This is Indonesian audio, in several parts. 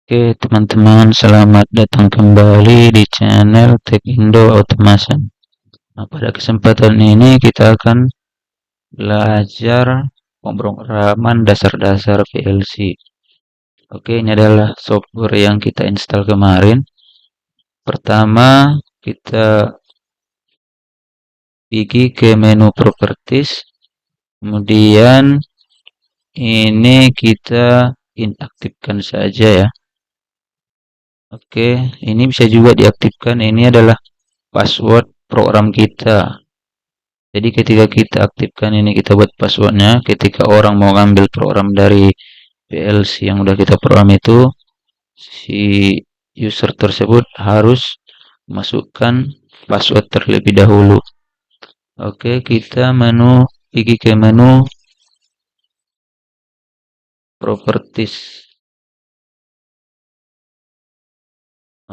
Oke, teman-teman, selamat datang kembali di channel Tech Indo Automation. Nah, pada kesempatan ini kita akan belajar pemrograman dasar-dasar PLC. Oke, ini adalah software yang kita install kemarin. Pertama, kita pergi ke menu Properties. Kemudian ini kita inaktifkan saja ya. Oke, ini bisa juga diaktifkan. Ini adalah password program kita. Jadi ketika kita aktifkan ini, kita buat passwordnya, ketika orang mau ngambil program dari PLC yang udah kita program itu, si user tersebut harus masukkan password terlebih dahulu. Oke, kita pergi ke menu properties.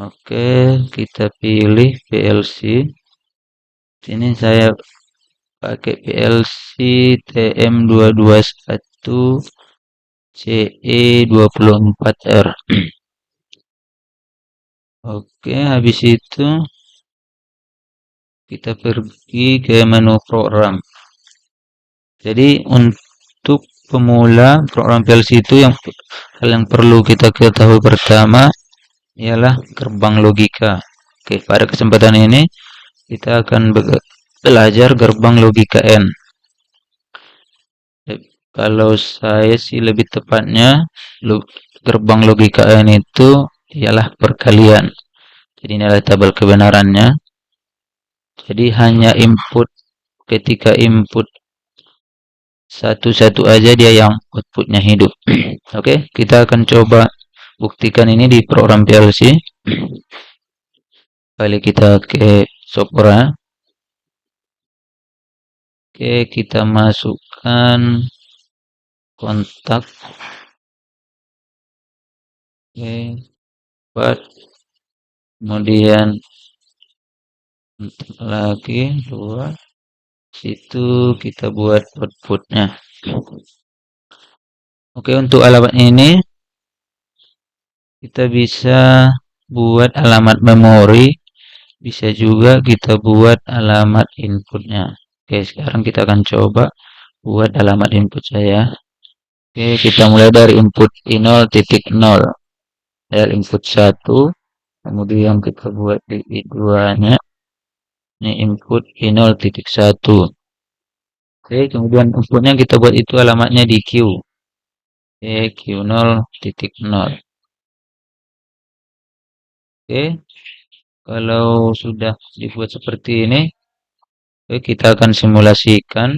Oke, kita pilih PLC. Sini saya pakai PLC TM221 CE24R. Oke, habis itu kita pergi ke menu program. Jadi untuk pemula program PLC itu hal yang perlu kita ketahui pertama ialah gerbang logika. Oke, pada kesempatan ini kita akan belajar gerbang logika N. Kalau saya sih lebih tepatnya gerbang logika N itu ialah perkalian. Jadi ini adalah tabel kebenarannya. Jadi hanya ketika input satu-satu aja dia yang outputnya hidup. Oke, kita akan coba buktikan ini di program PLC. Kali kita ke Sopra. Oke, kita masukkan kontak. Oke, buat kemudian lagi 2. Situ kita buat outputnya. Oke, untuk alamat ini kita bisa buat alamat memori, bisa juga kita buat alamat inputnya. Oke, sekarang kita akan coba buat alamat input saya. Oke, kita mulai dari input I0.0 dari input 1, kemudian kita buat di I2-nya. Ini input I0.1. Oke, kemudian inputnya kita buat itu alamatnya di Q. Oke, Q0.0. Oke, kalau sudah dibuat seperti ini, oke, kita akan simulasikan.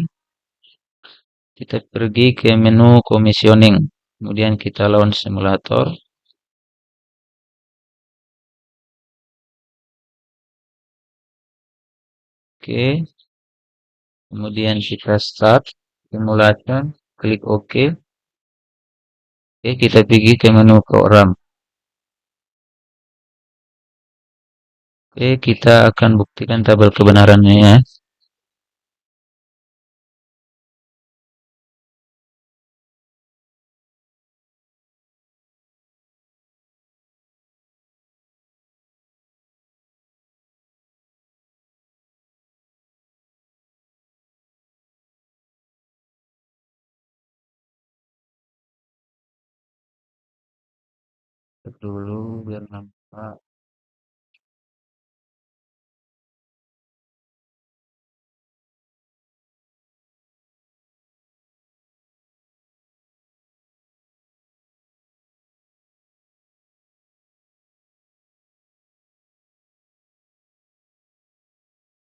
Kita pergi ke menu commissioning, kemudian kita launch simulator. Oke, kemudian kita start simulation, klik OK. Oke, kita pergi ke menu program. Oke, kita akan buktikan tabel kebenarannya ya. Dulu biar nampak.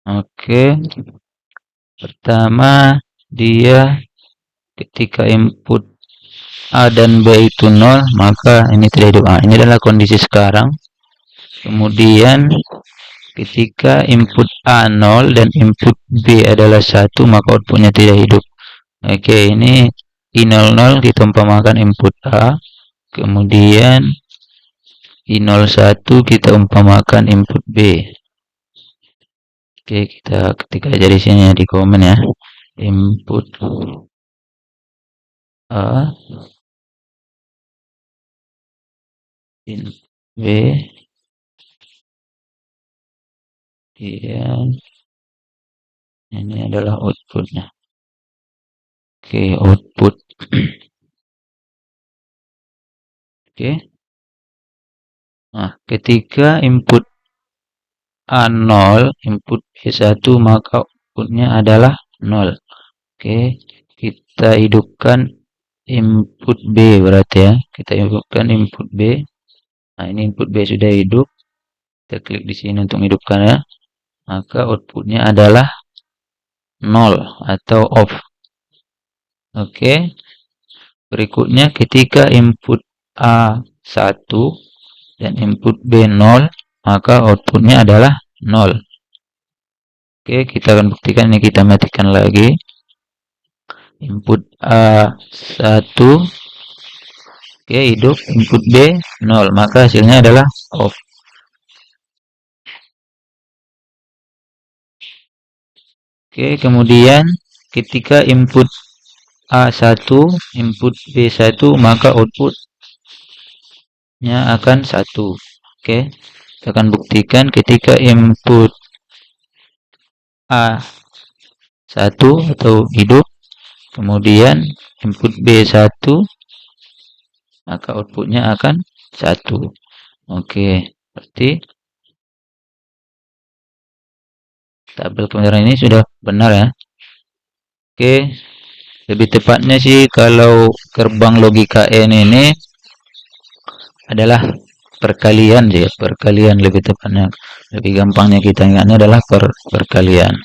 Oke, pertama dia ketika input A dan B itu 0, maka ini tidak hidup. Ini adalah kondisi sekarang. Kemudian ketika input A 0 dan input B adalah 1, maka outputnya tidak hidup. Oke, ini I00 kita umpamakan input A. Kemudian I01 kita umpamakan input B. Oke, kita ketik aja di sini ya, di komen ya. Input A, int b, kemudian ini adalah outputnya. Oke, output. Oke. Nah, ketika input A0, input B1, maka outputnya adalah 0. Oke, kita hidupkan input B berarti ya. Kita hidupkan input B. Nah, ini input B sudah hidup. Kita klik di sini untuk hidupkan ya. Maka outputnya adalah 0 atau off. Oke. Berikutnya ketika input A1 dan input B 0, maka outputnya adalah 0. Oke, kita akan buktikan ini, kita matikan lagi. Input A1, oke, hidup. Input B 0, maka hasilnya adalah off. Oke, kemudian ketika input A1, input B1, maka outputnya akan 1. Oke, kita akan buktikan ketika input A1 atau hidup, kemudian input B1, maka outputnya akan 1. Oke, berarti tabel kebenaran ini sudah benar ya. Oke, lebih tepatnya sih kalau gerbang logika N ini adalah perkalian sih, perkalian lebih tepatnya. Lebih gampangnya kita ingatnya adalah perkalian.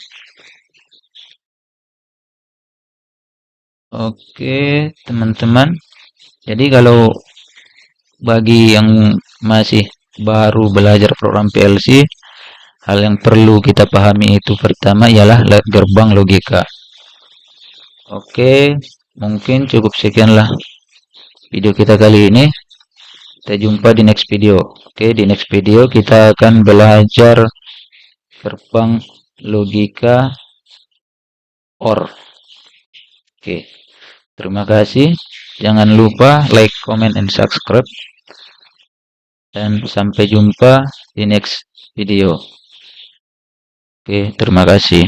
Oke, teman-teman. Jadi kalau bagi yang masih baru belajar program PLC, hal yang perlu kita pahami itu pertama ialah gerbang logika. Oke, mungkin cukup sekianlah video kita kali ini. Kita jumpa di next video. Oke, di next video kita akan belajar gerbang logika OR. Oke, terima kasih. Jangan lupa like, comment, and subscribe. Dan sampai jumpa di next video. Oke, terima kasih.